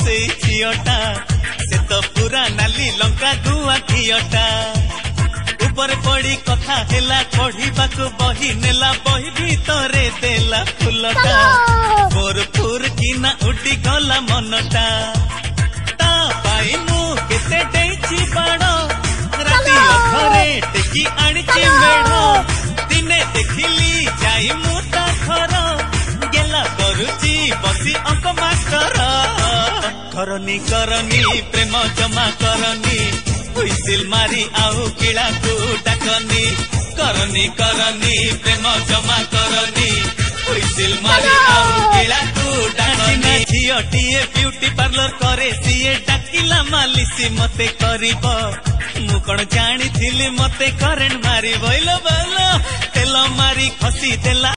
से झीटा से तो पूरा नाली लंका गुआ घीटा ऊपर पड़ी कथा हेला पढ़िबाकू बही नेला बही भितरे देला फुलटा फोर फुर किना उड़ी गला मनटा ता पाई मु केते देछि बाड़ राती घरे टेकी आनिछि मेढ़ दिने देखिली जाई मु ता घर गेला करुची बसी अंक मास्टर करनी करनी प्रेम जमा करनी हुइसिल मारी आउ किला को डाकनी करनी करनी प्रेम जमा करनी हुइसिल मारी आउ किला को डाकनी झीटीए ब्यूटी पार्लर करे सीए डाकिला मालिसी मते करिब मु कण जानी थिली मते करेंट मारी बोलो बोलो तेल मारी खसी देला।